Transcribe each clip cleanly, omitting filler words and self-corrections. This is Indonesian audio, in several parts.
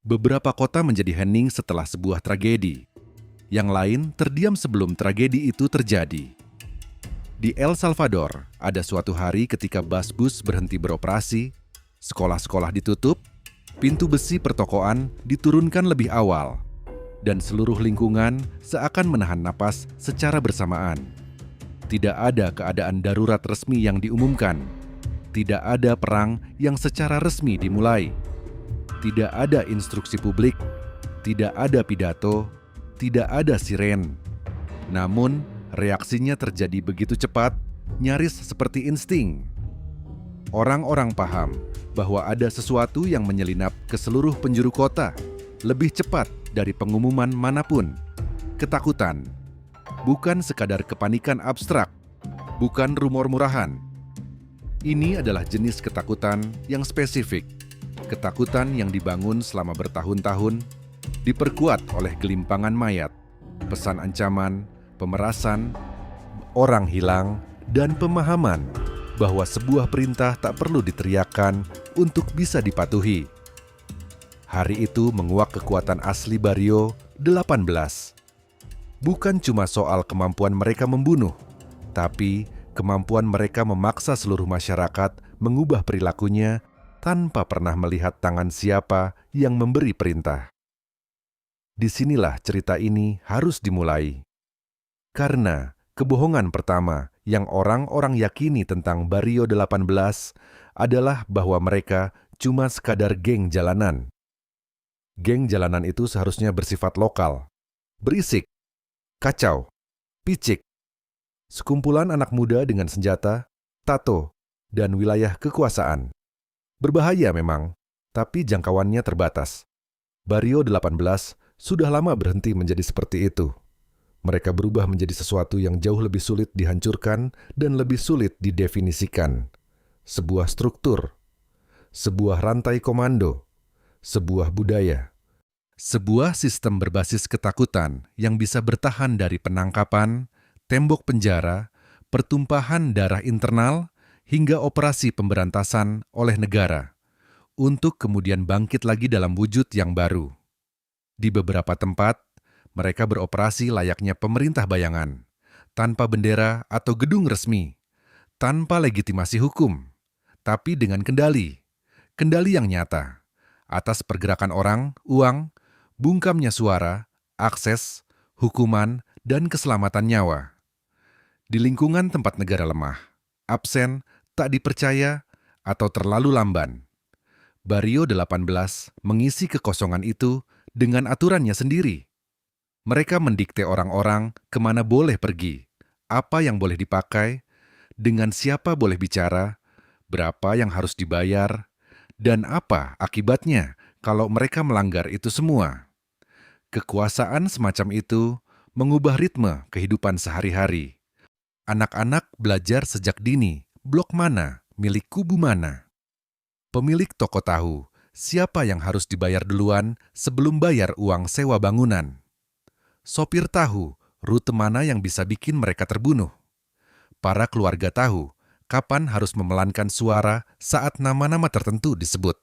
Beberapa kota menjadi hening setelah sebuah tragedi. Yang lain terdiam sebelum tragedi itu terjadi. Di El Salvador, ada suatu hari ketika bus berhenti beroperasi, sekolah-sekolah ditutup, pintu besi pertokoan diturunkan lebih awal, dan seluruh lingkungan seakan menahan napas secara bersamaan. Tidak ada keadaan darurat resmi yang diumumkan. Tidak ada perang yang secara resmi dimulai. Tidak ada instruksi publik. Tidak ada pidato. Tidak ada siren. Namun, reaksinya terjadi begitu cepat, nyaris seperti insting. Orang-orang paham bahwa ada sesuatu yang menyelinap ke seluruh penjuru kota, lebih cepat dari pengumuman manapun. Ketakutan. Bukan sekadar kepanikan abstrak, bukan rumor murahan. Ini adalah jenis ketakutan yang spesifik. Ketakutan yang dibangun selama bertahun-tahun, diperkuat oleh gelimpangan mayat, pesan ancaman, pemerasan, orang hilang, dan pemahaman bahwa sebuah perintah tak perlu diteriakkan untuk bisa dipatuhi. Hari itu menguak kekuatan asli Barrio 18. Bukan cuma soal kemampuan mereka membunuh, tapi kemampuan mereka memaksa seluruh masyarakat mengubah perilakunya tanpa pernah melihat tangan siapa yang memberi perintah. Disinilah cerita ini harus dimulai. Karena kebohongan pertama yang orang-orang yakini tentang Barrio 18 adalah bahwa mereka cuma sekadar geng jalanan. Geng jalanan itu seharusnya bersifat lokal, berisik, kacau, picik, sekumpulan anak muda dengan senjata, tato, dan wilayah kekuasaan. Berbahaya memang, tapi jangkauannya terbatas. Barrio 18 sudah lama berhenti menjadi seperti itu. Mereka berubah menjadi sesuatu yang jauh lebih sulit dihancurkan dan lebih sulit didefinisikan. Sebuah struktur, sebuah rantai komando, sebuah budaya. Sebuah sistem berbasis ketakutan yang bisa bertahan dari penangkapan, tembok penjara, pertumpahan darah internal, hingga operasi pemberantasan oleh negara, untuk kemudian bangkit lagi dalam wujud yang baru. Di beberapa tempat, mereka beroperasi layaknya pemerintah bayangan, tanpa bendera atau gedung resmi, tanpa legitimasi hukum, tapi dengan kendali yang nyata, atas pergerakan orang, uang, bungkamnya suara, akses, hukuman, dan keselamatan nyawa. Di lingkungan tempat negara lemah, absen, tak dipercaya, atau terlalu lamban, Barrio 18 mengisi kekosongan itu dengan aturannya sendiri. Mereka mendikte orang-orang kemana boleh pergi, apa yang boleh dipakai, dengan siapa boleh bicara, berapa yang harus dibayar, dan apa akibatnya kalau mereka melanggar itu semua. Kekuasaan semacam itu mengubah ritme kehidupan sehari-hari. Anak-anak belajar sejak dini, blok mana, milik kubu mana. Pemilik toko tahu siapa yang harus dibayar duluan sebelum bayar uang sewa bangunan. Sopir tahu rute mana yang bisa bikin mereka terbunuh. Para keluarga tahu kapan harus memelankan suara saat nama-nama tertentu disebut.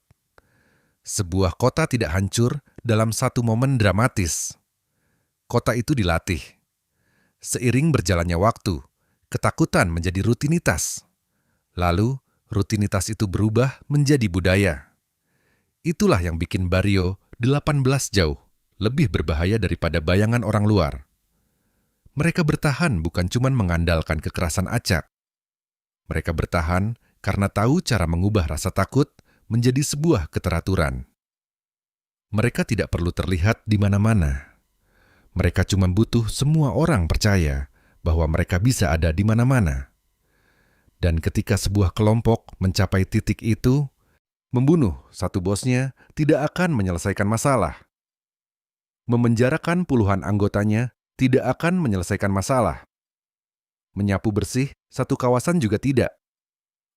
Sebuah kota tidak hancur dalam satu momen dramatis. Kota itu dilatih. Seiring berjalannya waktu, ketakutan menjadi rutinitas. Lalu, rutinitas itu berubah menjadi budaya. Itulah yang bikin Barrio 18 jauh lebih berbahaya daripada bayangan orang luar. Mereka bertahan bukan cuma mengandalkan kekerasan acak. Mereka bertahan karena tahu cara mengubah rasa takut menjadi sebuah keteraturan. Mereka tidak perlu terlihat di mana-mana. Mereka cuma butuh semua orang percaya bahwa mereka bisa ada di mana-mana. Dan ketika sebuah kelompok mencapai titik itu, membunuh satu bosnya tidak akan menyelesaikan masalah. Memenjarakan puluhan anggotanya tidak akan menyelesaikan masalah. Menyapu bersih satu kawasan juga tidak.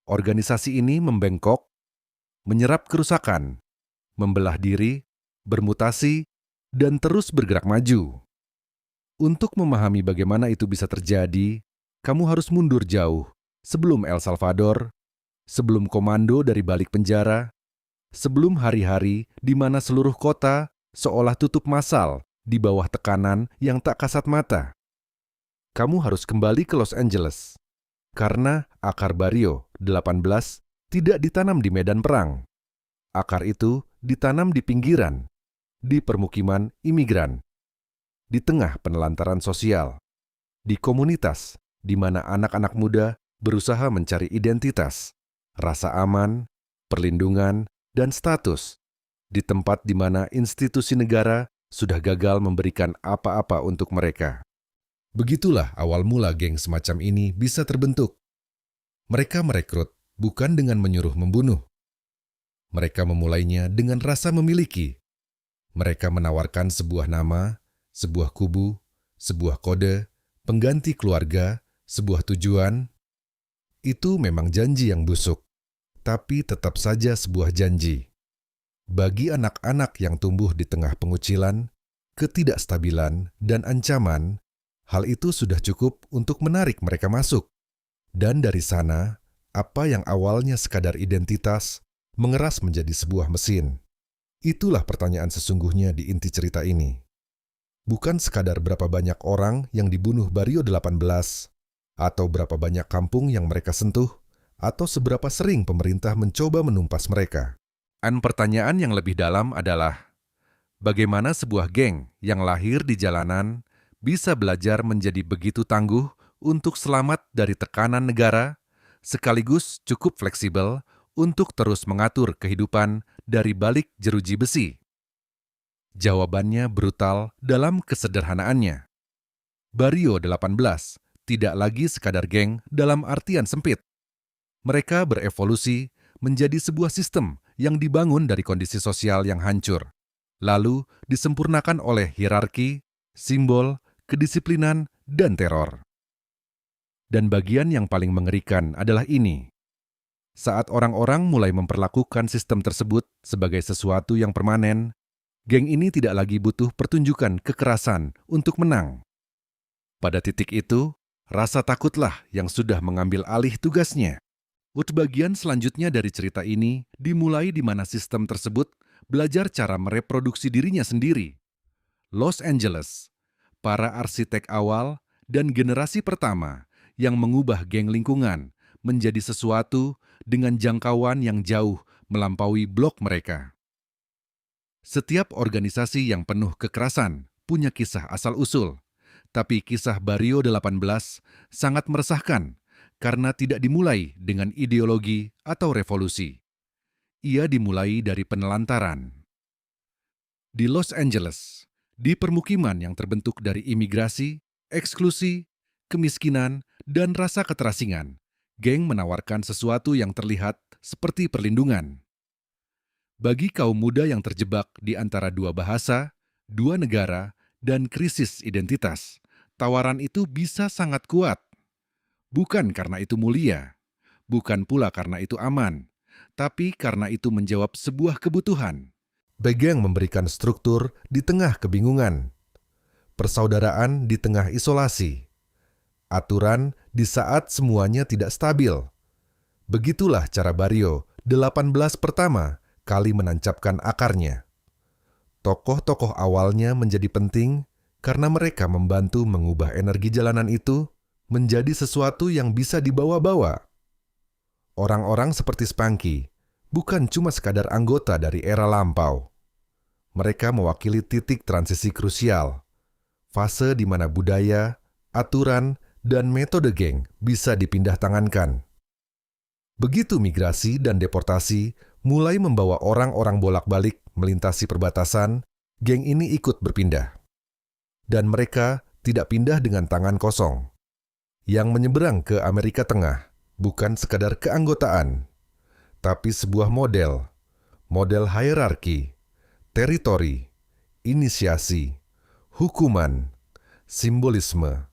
Organisasi ini membengkok, menyerap kerusakan, membelah diri, bermutasi, dan terus bergerak maju. Untuk memahami bagaimana itu bisa terjadi, kamu harus mundur jauh sebelum El Salvador, sebelum komando dari balik penjara, Sebelum hari-hari di mana seluruh kota seolah tutup massal di bawah tekanan yang tak kasat mata. Kamu harus kembali ke Los Angeles, karena akar Barrio 18 tidak ditanam di medan perang. Akar itu ditanam di pinggiran, di permukiman imigran, di tengah penelantaran sosial, di komunitas di mana anak-anak muda berusaha mencari identitas, rasa aman, perlindungan, dan status, di tempat di mana institusi negara sudah gagal memberikan apa-apa untuk mereka. Begitulah awal mula geng semacam ini bisa terbentuk. Mereka merekrut bukan dengan menyuruh membunuh. Mereka memulainya dengan rasa memiliki. Mereka menawarkan sebuah nama, sebuah kubu, sebuah kode, pengganti keluarga, sebuah tujuan. Itu memang janji yang busuk, tapi tetap saja sebuah janji. Bagi anak-anak yang tumbuh di tengah pengucilan, ketidakstabilan, dan ancaman, hal itu sudah cukup untuk menarik mereka masuk. Dan dari sana, apa yang awalnya sekadar identitas, mengeras menjadi sebuah mesin. Itulah pertanyaan sesungguhnya di inti cerita ini. Bukan sekadar berapa banyak orang yang dibunuh Barrio 18, atau berapa banyak kampung yang mereka sentuh, atau seberapa sering pemerintah mencoba menumpas mereka. Pertanyaan yang lebih dalam adalah, bagaimana sebuah geng yang lahir di jalanan bisa belajar menjadi begitu tangguh untuk selamat dari tekanan negara, sekaligus cukup fleksibel untuk terus mengatur kehidupan dari balik jeruji besi? Jawabannya brutal dalam kesederhanaannya. Barrio 18 tidak lagi sekadar geng dalam artian sempit. Mereka berevolusi menjadi sebuah sistem yang dibangun dari kondisi sosial yang hancur, lalu disempurnakan oleh hierarki, simbol, kedisiplinan, dan teror. Dan bagian yang paling mengerikan adalah ini. Saat orang-orang mulai memperlakukan sistem tersebut sebagai sesuatu yang permanen, geng ini tidak lagi butuh pertunjukan kekerasan untuk menang. Pada titik itu, rasa takutlah yang sudah mengambil alih tugasnya. Bagian selanjutnya dari cerita ini dimulai di mana sistem tersebut belajar cara mereproduksi dirinya sendiri. Los Angeles, para arsitek awal dan generasi pertama yang mengubah geng lingkungan menjadi sesuatu dengan jangkauan yang jauh melampaui blok mereka. Setiap organisasi yang penuh kekerasan punya kisah asal-usul, tapi kisah Barrio 18 sangat meresahkan karena tidak dimulai dengan ideologi atau revolusi. Ia dimulai dari penelantaran. Di Los Angeles, di permukiman yang terbentuk dari imigrasi, eksklusi, kemiskinan, dan rasa keterasingan, geng menawarkan sesuatu yang terlihat seperti perlindungan. Bagi kaum muda yang terjebak di antara dua bahasa, dua negara, dan krisis identitas, tawaran itu bisa sangat kuat. Bukan karena itu mulia, bukan pula karena itu aman, tapi karena itu menjawab sebuah kebutuhan. Geng memberikan struktur di tengah kebingungan, persaudaraan di tengah isolasi, aturan di saat semuanya tidak stabil. Begitulah cara Barrio 18 pertama kali menancapkan akarnya. Tokoh-tokoh awalnya menjadi penting karena mereka membantu mengubah energi jalanan itu menjadi sesuatu yang bisa dibawa-bawa. Orang-orang seperti Spanky bukan cuma sekadar anggota dari era lampau. Mereka mewakili titik transisi krusial, fase di mana budaya, aturan, dan metode geng bisa dipindah tangankan. Begitu migrasi dan deportasi mulai membawa orang-orang bolak-balik melintasi perbatasan, geng ini ikut berpindah. Dan mereka tidak pindah dengan tangan kosong. Yang menyeberang ke Amerika Tengah bukan sekadar keanggotaan, tapi sebuah model hierarki, teritori, inisiasi, hukuman, simbolisme,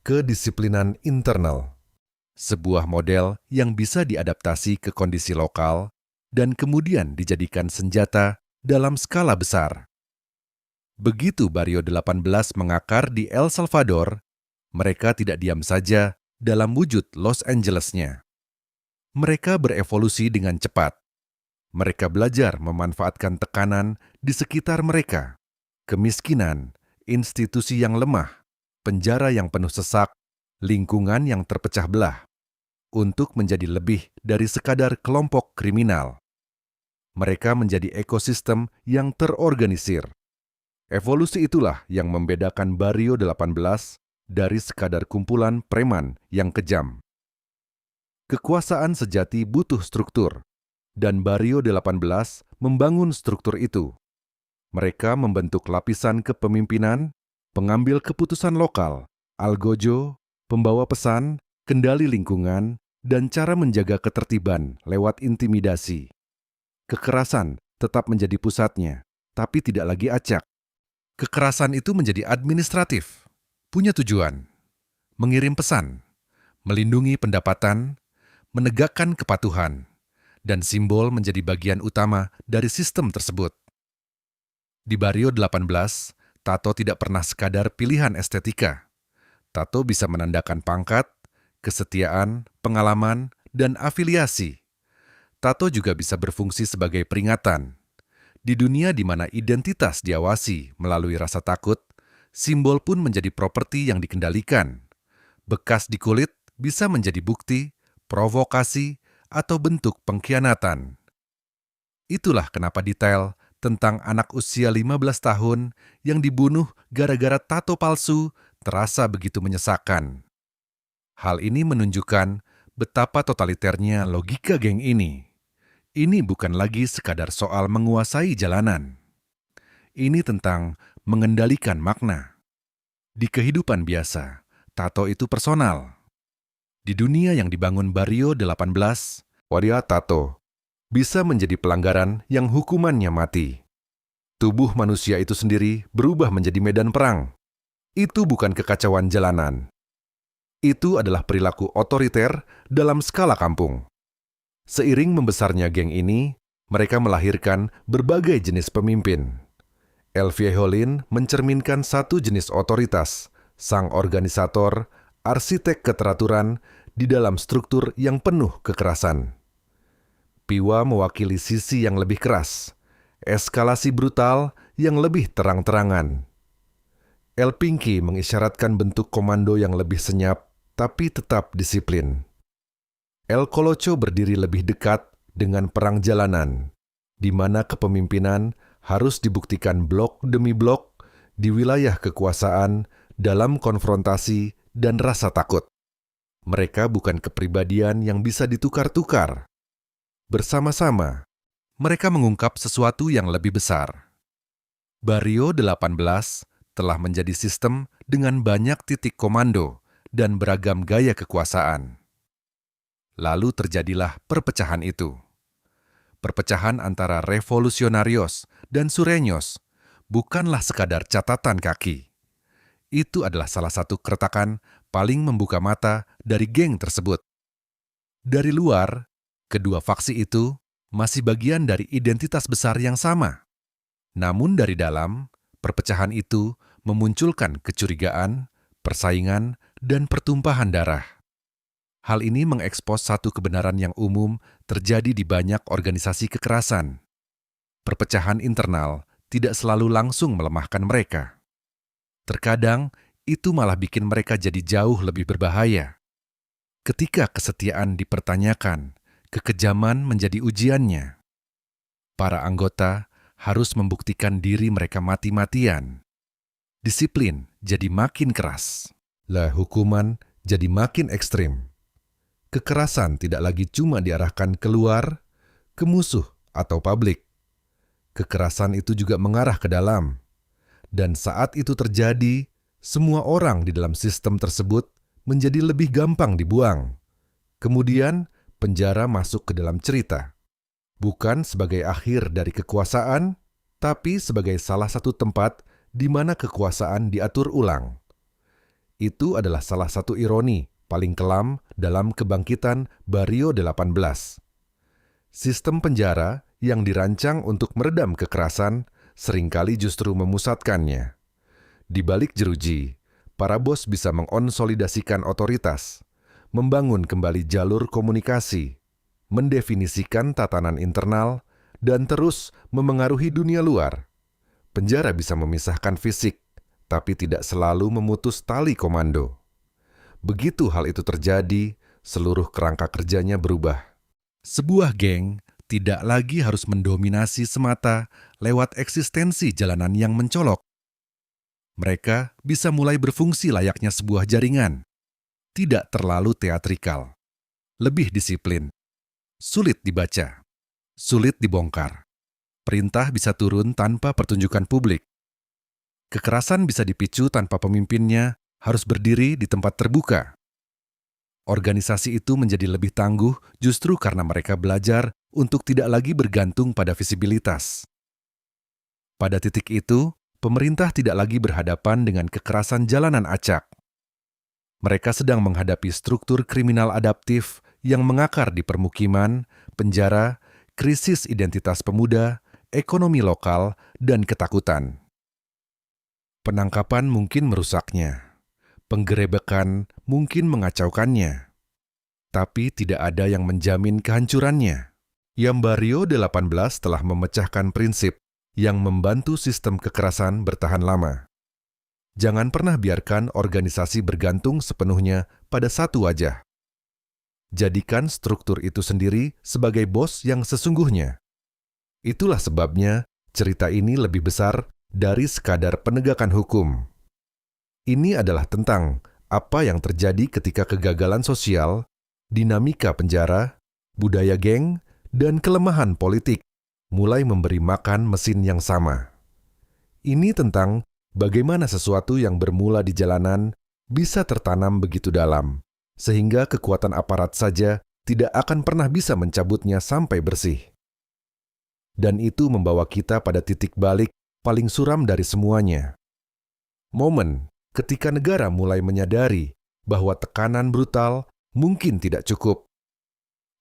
kedisiplinan internal. Sebuah model yang bisa diadaptasi ke kondisi lokal dan kemudian dijadikan senjata dalam skala besar. Begitu Barrio 18 mengakar di El Salvador, mereka tidak diam saja dalam wujud Los Angeles-nya. Mereka berevolusi dengan cepat. Mereka belajar memanfaatkan tekanan di sekitar mereka, kemiskinan, institusi yang lemah, penjara yang penuh sesak, lingkungan yang terpecah belah, untuk menjadi lebih dari sekadar kelompok kriminal. Mereka menjadi ekosistem yang terorganisir. Evolusi itulah yang membedakan Barrio 18 dari sekadar kumpulan preman yang kejam. Kekuasaan sejati butuh struktur, dan Barrio 18 membangun struktur itu. Mereka membentuk lapisan kepemimpinan, pengambil keputusan lokal, algojo, pembawa pesan, kendali lingkungan, dan cara menjaga ketertiban lewat intimidasi. Kekerasan tetap menjadi pusatnya, tapi tidak lagi acak. Kekerasan itu menjadi administratif, punya tujuan, mengirim pesan, melindungi pendapatan, menegakkan kepatuhan, dan simbol menjadi bagian utama dari sistem tersebut. Di Barrio 18, tato tidak pernah sekadar pilihan estetika. Tato bisa menandakan pangkat, kesetiaan, pengalaman, dan afiliasi. Tato juga bisa berfungsi sebagai peringatan. Di dunia di mana identitas diawasi melalui rasa takut, simbol pun menjadi properti yang dikendalikan. Bekas di kulit bisa menjadi bukti, provokasi, atau bentuk pengkhianatan. Itulah kenapa detail tentang anak usia 15 tahun yang dibunuh gara-gara tato palsu terasa begitu menyesakan. Hal ini menunjukkan betapa totaliternya logika geng ini. Ini bukan lagi sekadar soal menguasai jalanan. Ini tentang mengendalikan makna. Di kehidupan biasa, tato itu personal. Di dunia yang dibangun Barrio 18, waria tato bisa menjadi pelanggaran yang hukumannya mati. Tubuh manusia itu sendiri berubah menjadi medan perang. Itu bukan kekacauan jalanan. Itu adalah perilaku otoriter dalam skala kampung. Seiring membesarnya geng ini, mereka melahirkan berbagai jenis pemimpin. El Viejo-Lin mencerminkan satu jenis otoritas, sang organisator, arsitek keteraturan di dalam struktur yang penuh kekerasan. Piwa mewakili sisi yang lebih keras, eskalasi brutal yang lebih terang-terangan. El Pinky mengisyaratkan bentuk komando yang lebih senyap, tapi tetap disiplin. El Colocho berdiri lebih dekat dengan perang jalanan, di mana kepemimpinan harus dibuktikan blok demi blok di wilayah kekuasaan dalam konfrontasi dan rasa takut. Mereka bukan kepribadian yang bisa ditukar-tukar. Bersama-sama, mereka mengungkap sesuatu yang lebih besar. Barrio 18 telah menjadi sistem dengan banyak titik komando dan beragam gaya kekuasaan. Lalu terjadilah perpecahan itu. Perpecahan antara revolusionarios dan sureños bukanlah sekadar catatan kaki. Itu adalah salah satu keretakan paling membuka mata dari geng tersebut. Dari luar, kedua faksi itu masih bagian dari identitas besar yang sama. Namun dari dalam, perpecahan itu memunculkan kecurigaan, persaingan, dan pertumpahan darah. Hal ini mengekspos satu kebenaran yang umum terjadi di banyak organisasi kekerasan. Perpecahan internal tidak selalu langsung melemahkan mereka. Terkadang, itu malah bikin mereka jadi jauh lebih berbahaya. Ketika kesetiaan dipertanyakan, kekejaman menjadi ujiannya. Para anggota harus membuktikan diri mereka mati-matian. Disiplin jadi makin keras. Hukuman jadi makin ekstrim. Kekerasan tidak lagi cuma diarahkan keluar, ke musuh atau publik. Kekerasan itu juga mengarah ke dalam. Dan saat itu terjadi, semua orang di dalam sistem tersebut menjadi lebih gampang dibuang. Kemudian, penjara masuk ke dalam cerita. Bukan sebagai akhir dari kekuasaan, tapi sebagai salah satu tempat di mana kekuasaan diatur ulang. Itu adalah salah satu ironi paling kelam dalam kebangkitan Barrio 18. Sistem penjara yang dirancang untuk meredam kekerasan seringkali justru memusatkannya. Di balik jeruji, para bos bisa mengonsolidasikan otoritas, membangun kembali jalur komunikasi, mendefinisikan tatanan internal, dan terus memengaruhi dunia luar. Penjara bisa memisahkan fisik, tapi tidak selalu memutus tali komando. Begitu hal itu terjadi, seluruh kerangka kerjanya berubah. Sebuah geng tidak lagi harus mendominasi semata lewat eksistensi jalanan yang mencolok. Mereka bisa mulai berfungsi layaknya sebuah jaringan. Tidak terlalu teatrikal. Lebih disiplin. Sulit dibaca. Sulit dibongkar. Perintah bisa turun tanpa pertunjukan publik. Kekerasan bisa dipicu tanpa pemimpinnya harus berdiri di tempat terbuka. Organisasi itu menjadi lebih tangguh justru karena mereka belajar untuk tidak lagi bergantung pada visibilitas. Pada titik itu, pemerintah tidak lagi berhadapan dengan kekerasan jalanan acak. Mereka sedang menghadapi struktur kriminal adaptif yang mengakar di permukiman, penjara, krisis identitas pemuda, ekonomi lokal, dan ketakutan. Penangkapan mungkin merusaknya. Penggerebekan mungkin mengacaukannya. Tapi tidak ada yang menjamin kehancurannya. Yambaryo 18 telah memecahkan prinsip yang membantu sistem kekerasan bertahan lama. Jangan pernah biarkan organisasi bergantung sepenuhnya pada satu wajah. Jadikan struktur itu sendiri sebagai bos yang sesungguhnya. Itulah sebabnya cerita ini lebih besar dari sekadar penegakan hukum. Ini adalah tentang apa yang terjadi ketika kegagalan sosial, dinamika penjara, budaya geng, dan kelemahan politik mulai memberi makan mesin yang sama. Ini tentang bagaimana sesuatu yang bermula di jalanan bisa tertanam begitu dalam, sehingga kekuatan aparat saja tidak akan pernah bisa mencabutnya sampai bersih. Dan itu membawa kita pada titik balik paling suram dari semuanya. Momen ketika negara mulai menyadari bahwa tekanan brutal mungkin tidak cukup,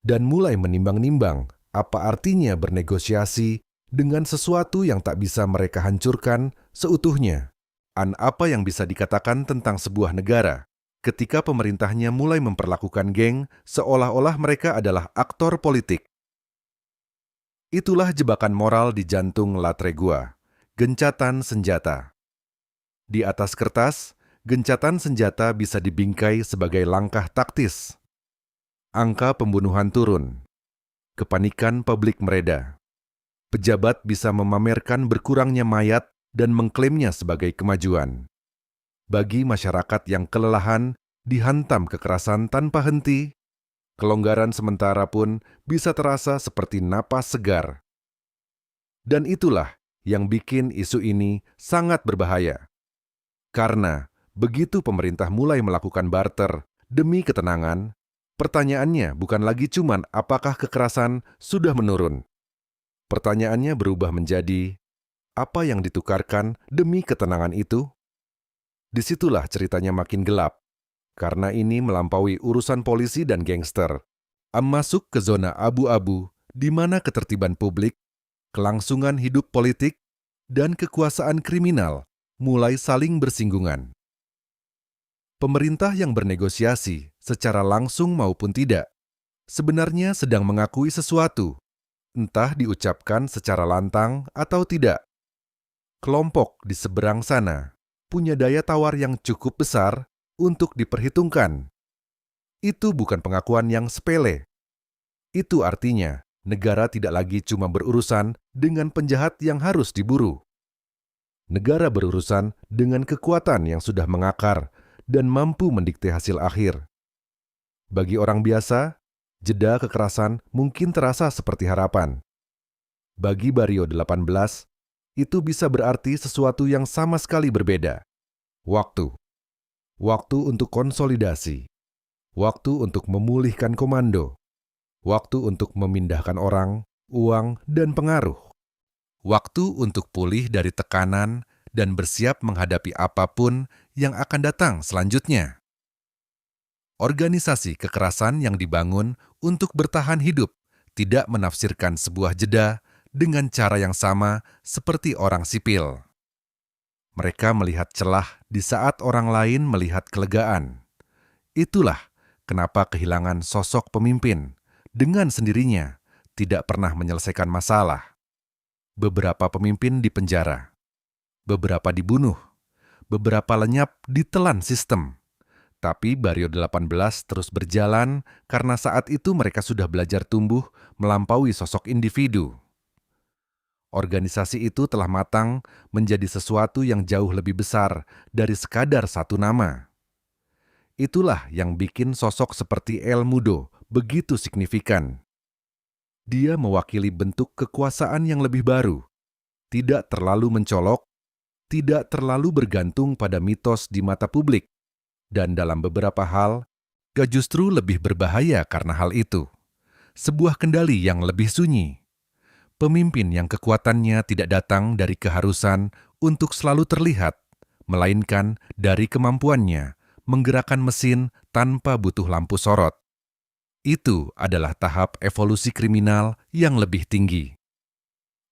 dan mulai menimbang-nimbang apa artinya bernegosiasi dengan sesuatu yang tak bisa mereka hancurkan seutuhnya. Apa yang bisa dikatakan tentang sebuah negara ketika pemerintahnya mulai memperlakukan geng seolah-olah mereka adalah aktor politik. Itulah jebakan moral di jantung La Tregua, gencatan senjata. Di atas kertas, gencatan senjata bisa dibingkai sebagai langkah taktis. Angka pembunuhan turun. Kepanikan publik mereda. Pejabat bisa memamerkan berkurangnya mayat dan mengklaimnya sebagai kemajuan. Bagi masyarakat yang kelelahan, dihantam kekerasan tanpa henti, kelonggaran sementara pun bisa terasa seperti napas segar. Dan itulah yang bikin isu ini sangat berbahaya. Karena begitu pemerintah mulai melakukan barter demi ketenangan, pertanyaannya bukan lagi cuman apakah kekerasan sudah menurun. Pertanyaannya berubah menjadi, apa yang ditukarkan demi ketenangan itu? Disitulah ceritanya makin gelap, karena ini melampaui urusan polisi dan gangster. Masuk ke zona abu-abu di mana ketertiban publik, kelangsungan hidup politik, dan kekuasaan kriminal mulai saling bersinggungan. Pemerintah yang bernegosiasi secara langsung maupun tidak, sebenarnya sedang mengakui sesuatu, entah diucapkan secara lantang atau tidak. Kelompok di seberang sana punya daya tawar yang cukup besar untuk diperhitungkan. Itu bukan pengakuan yang sepele. Itu artinya negara tidak lagi cuma berurusan dengan penjahat yang harus diburu. Negara berurusan dengan kekuatan yang sudah mengakar dan mampu mendikte hasil akhir. Bagi orang biasa, jeda kekerasan mungkin terasa seperti harapan. Bagi Baryo 18, itu bisa berarti sesuatu yang sama sekali berbeda. Waktu. Waktu untuk konsolidasi. Waktu untuk memulihkan komando. Waktu untuk memindahkan orang, uang, dan pengaruh. Waktu untuk pulih dari tekanan dan bersiap menghadapi apapun yang akan datang selanjutnya. Organisasi kekerasan yang dibangun untuk bertahan hidup tidak menafsirkan sebuah jeda dengan cara yang sama seperti orang sipil. Mereka melihat celah di saat orang lain melihat kelegaan. Itulah kenapa kehilangan sosok pemimpin dengan sendirinya tidak pernah menyelesaikan masalah. Beberapa pemimpin dipenjara, beberapa dibunuh, beberapa lenyap ditelan sistem. Tapi Barrio 18 terus berjalan karena saat itu mereka sudah belajar tumbuh melampaui sosok individu. Organisasi itu telah matang menjadi sesuatu yang jauh lebih besar dari sekadar satu nama. Itulah yang bikin sosok seperti El Mudo begitu signifikan. Dia mewakili bentuk kekuasaan yang lebih baru, tidak terlalu mencolok, tidak terlalu bergantung pada mitos di mata publik, dan dalam beberapa hal, justru lebih berbahaya karena hal itu. Sebuah kendali yang lebih sunyi. Pemimpin yang kekuatannya tidak datang dari keharusan untuk selalu terlihat, melainkan dari kemampuannya menggerakkan mesin tanpa butuh lampu sorot. Itu adalah tahap evolusi kriminal yang lebih tinggi.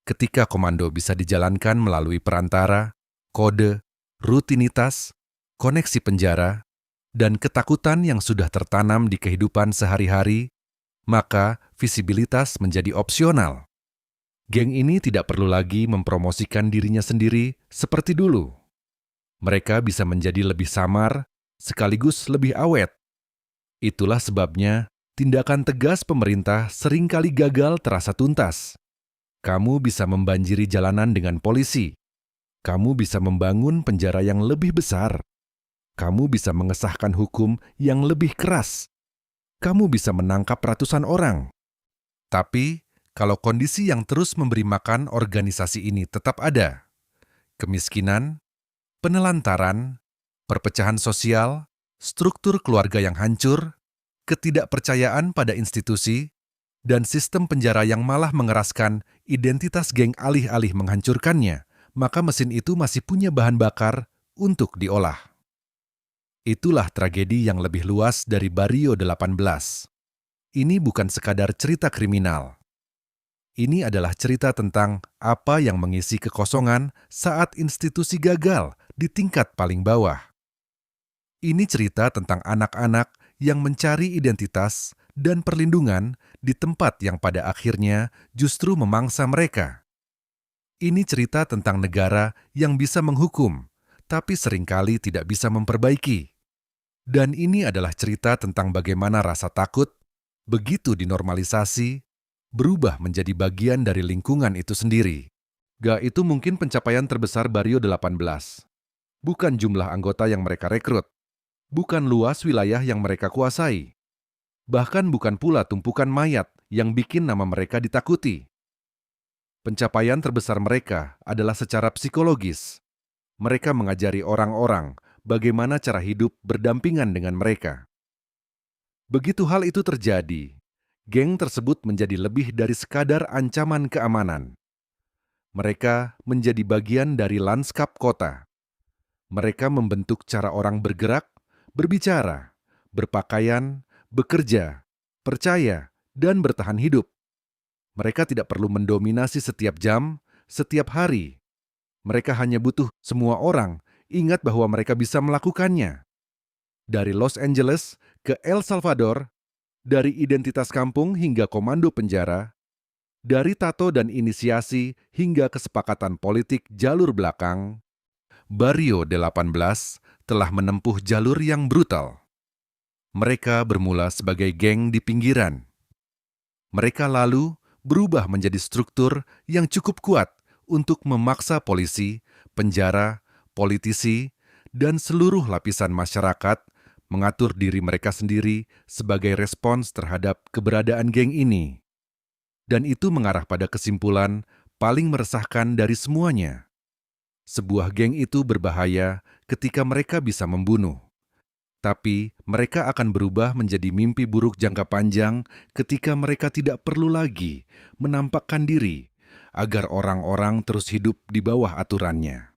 Ketika komando bisa dijalankan melalui perantara, kode, rutinitas, koneksi penjara, dan ketakutan yang sudah tertanam di kehidupan sehari-hari, maka visibilitas menjadi opsional. Geng ini tidak perlu lagi mempromosikan dirinya sendiri seperti dulu. Mereka bisa menjadi lebih samar, sekaligus lebih awet. Itulah sebabnya tindakan tegas pemerintah seringkali gagal terasa tuntas. Kamu bisa membanjiri jalanan dengan polisi. Kamu bisa membangun penjara yang lebih besar. Kamu bisa mengesahkan hukum yang lebih keras. Kamu bisa menangkap ratusan orang. Tapi, kalau kondisi yang terus memberi makan organisasi ini tetap ada, kemiskinan, penelantaran, perpecahan sosial, struktur keluarga yang hancur, ketidakpercayaan pada institusi, dan sistem penjara yang malah mengeraskan identitas geng alih-alih menghancurkannya, maka mesin itu masih punya bahan bakar untuk diolah. Itulah tragedi yang lebih luas dari Barrio 18. Ini bukan sekadar cerita kriminal. Ini adalah cerita tentang apa yang mengisi kekosongan saat institusi gagal di tingkat paling bawah. Ini cerita tentang anak-anak yang mencari identitas dan perlindungan di tempat yang pada akhirnya justru memangsa mereka. Ini cerita tentang negara yang bisa menghukum, tapi seringkali tidak bisa memperbaiki. Dan ini adalah cerita tentang bagaimana rasa takut, begitu dinormalisasi, berubah menjadi bagian dari lingkungan itu sendiri. Itu mungkin pencapaian terbesar Barrio 18. Bukan jumlah anggota yang mereka rekrut, bukan luas wilayah yang mereka kuasai, bahkan bukan pula tumpukan mayat yang bikin nama mereka ditakuti. Pencapaian terbesar mereka adalah secara psikologis. Mereka mengajari orang-orang bagaimana cara hidup berdampingan dengan mereka. Begitu hal itu terjadi, geng tersebut menjadi lebih dari sekadar ancaman keamanan. Mereka menjadi bagian dari lanskap kota. Mereka membentuk cara orang bergerak, berbicara, berpakaian, bekerja, percaya, dan bertahan hidup. Mereka tidak perlu mendominasi setiap jam, setiap hari. Mereka hanya butuh semua orang ingat bahwa mereka bisa melakukannya. Dari Los Angeles ke El Salvador, dari identitas kampung hingga komando penjara, dari tato dan inisiasi hingga kesepakatan politik jalur belakang, Barrio 18 telah menempuh jalur yang brutal. Mereka bermula sebagai geng di pinggiran. Mereka lalu berubah menjadi struktur yang cukup kuat untuk memaksa polisi, penjara, politisi, dan seluruh lapisan masyarakat mengatur diri mereka sendiri sebagai respons terhadap keberadaan geng ini. Dan itu mengarah pada kesimpulan paling meresahkan dari semuanya. Sebuah geng itu berbahaya ketika mereka bisa membunuh. Tapi mereka akan berubah menjadi mimpi buruk jangka panjang ketika mereka tidak perlu lagi menampakkan diri agar orang-orang terus hidup di bawah aturannya.